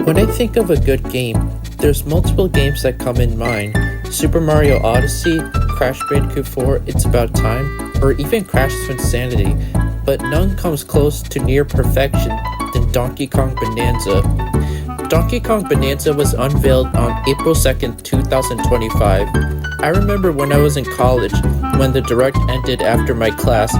When I think of a good game, there's multiple games that come in mind. Super Mario Odyssey, Crash Bandicoot 4, It's About Time, or even Crash Twinsanity, but none comes close to near perfection than Donkey Kong Bananza. Donkey Kong Bananza was unveiled on April 2nd, 2025. I remember when I was in college, when the direct ended after my class,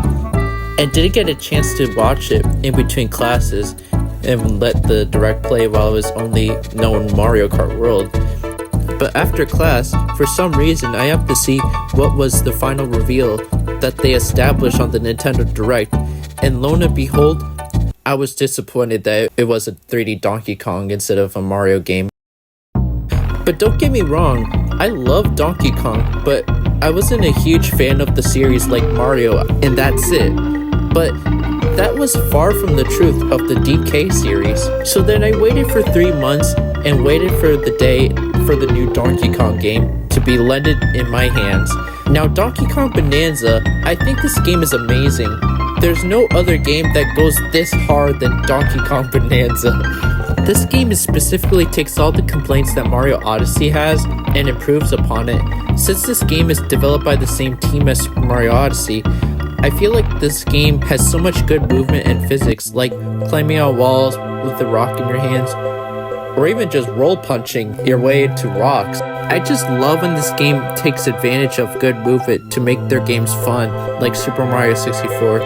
and didn't get a chance to watch it in between classes, and let the direct play while I was only known Mario Kart World. But after class, for some reason I have to see what was the final reveal that they established on the Nintendo Direct, and lo and behold, I was disappointed that it was a 3D Donkey Kong instead of a Mario game. But don't get me wrong, I love Donkey Kong, but I wasn't a huge fan of the series like Mario, and that's it. But that was far from the truth of the DK series. So then I waited for 3 months and waited for the day for the new Donkey Kong game to be landed in my hands. Now Donkey Kong Bananza, I think this game is amazing. There's no other game that goes this hard than Donkey Kong Bananza. This game specifically takes all the complaints that Mario Odyssey has and improves upon it. Since this game is developed by the same team as Super Mario Odyssey, I feel like this game has so much good movement and physics, like climbing on walls with the rock in your hands, or even just roll punching your way to rocks. I just love when this game takes advantage of good movement to make their games fun, like Super Mario 64,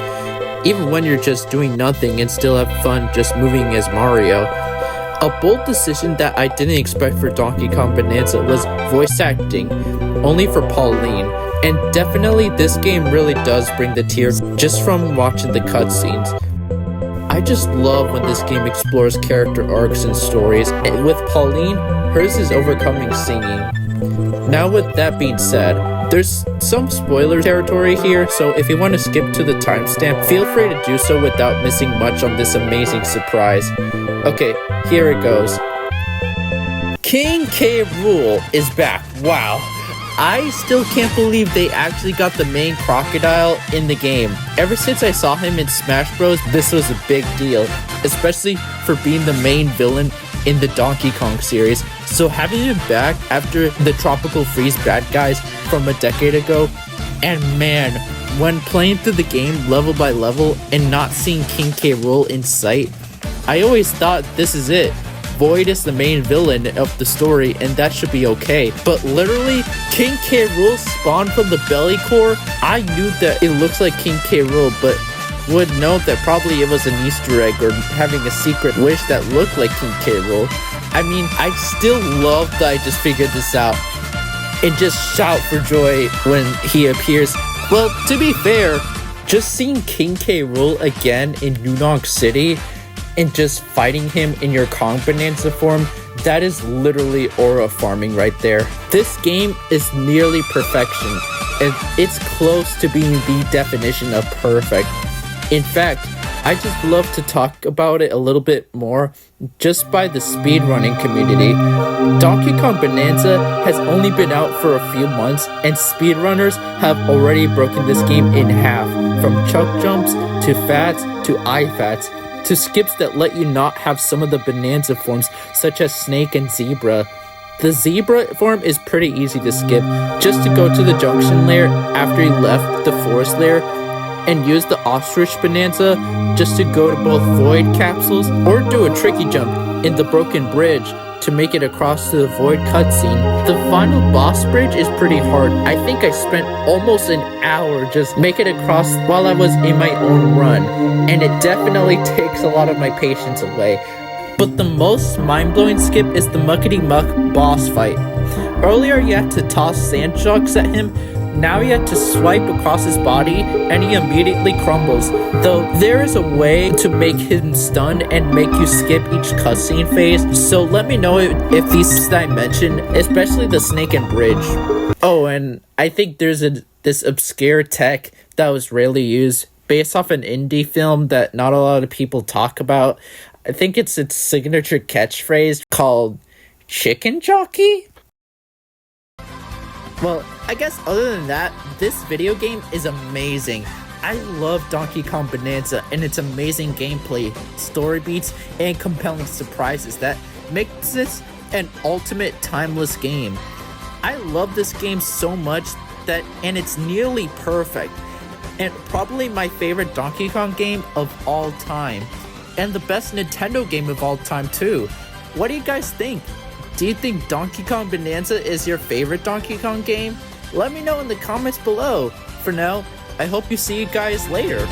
even when you're just doing nothing and still have fun just moving as Mario. A bold decision that I didn't expect for Donkey Kong Bananza was voice acting, only for Pauline. And definitely this game really does bring the tears just from watching the cutscenes. I just love when this game explores character arcs and stories, and with Pauline, hers is overcoming singing. Now with that being said, there's some spoiler territory here, so if you want to skip to the timestamp, feel free to do so without missing much on this amazing surprise. Okay, here it goes. King K. Rool is back. Wow. I still can't believe they actually got the main crocodile in the game. Ever since I saw him in Smash Bros, this was a big deal, especially for being the main villain in the Donkey Kong series. So having him back after the Tropical Freeze bad guys from a decade ago, and man, when playing through the game level by level and not seeing King K. Rool in sight, I always thought this is it. Void is the main villain of the story and that should be okay. But literally, King K. Rool spawned from the belly core. I knew that it looks like King K. Rool, but would know that probably it was an Easter egg or having a secret wish that looked like King K. Rool. I mean, I still love that I just figured this out and just shout for joy when he appears. Well, to be fair, just seeing King K. Rool again in New Donk City and just fighting him in your Kong Bananza form, that is literally aura farming right there. This game is nearly perfection, and it's close to being the definition of perfect. In fact, I just love to talk about it a little bit more just by the speedrunning community. Donkey Kong Bananza has only been out for a few months, and speedrunners have already broken this game in half, from chuck jumps to fats to I-fats, to skips that let you not have some of the Bananza forms such as Snake and Zebra. The Zebra form is pretty easy to skip, just to go to the junction layer after you left the forest layer and use the Ostrich Bananza just to go to both Void capsules or do a tricky jump in the Broken Bridge to make it across to the Void cutscene. The final boss bridge is pretty hard. I think I spent almost an hour just making it across while I was in my own run, and it definitely takes a lot of my patience away. But the most mind-blowing skip is the Muckety Muck boss fight. Earlier you had to toss sand chunks at him, now you have to swipe across his body and he immediately crumbles. Though there is a way to make him stun and make you skip each cutscene phase, so let me know if these that I mentioned, especially the Snake and Bridge. Oh, and I think there's this obscure tech that was rarely used based off an indie film that not a lot of people talk about. I think it's its signature catchphrase called Chicken Jockey? Well, I guess other than that, this video game is amazing. I love Donkey Kong Bananza and its amazing gameplay, story beats, and compelling surprises that makes this an ultimate timeless game. I love this game so much and it's nearly perfect, and probably my favorite Donkey Kong game of all time, and the best Nintendo game of all time too. What do you guys think? Do you think Donkey Kong Bananza is your favorite Donkey Kong game? Let me know in the comments below. For now, I hope you see you guys later.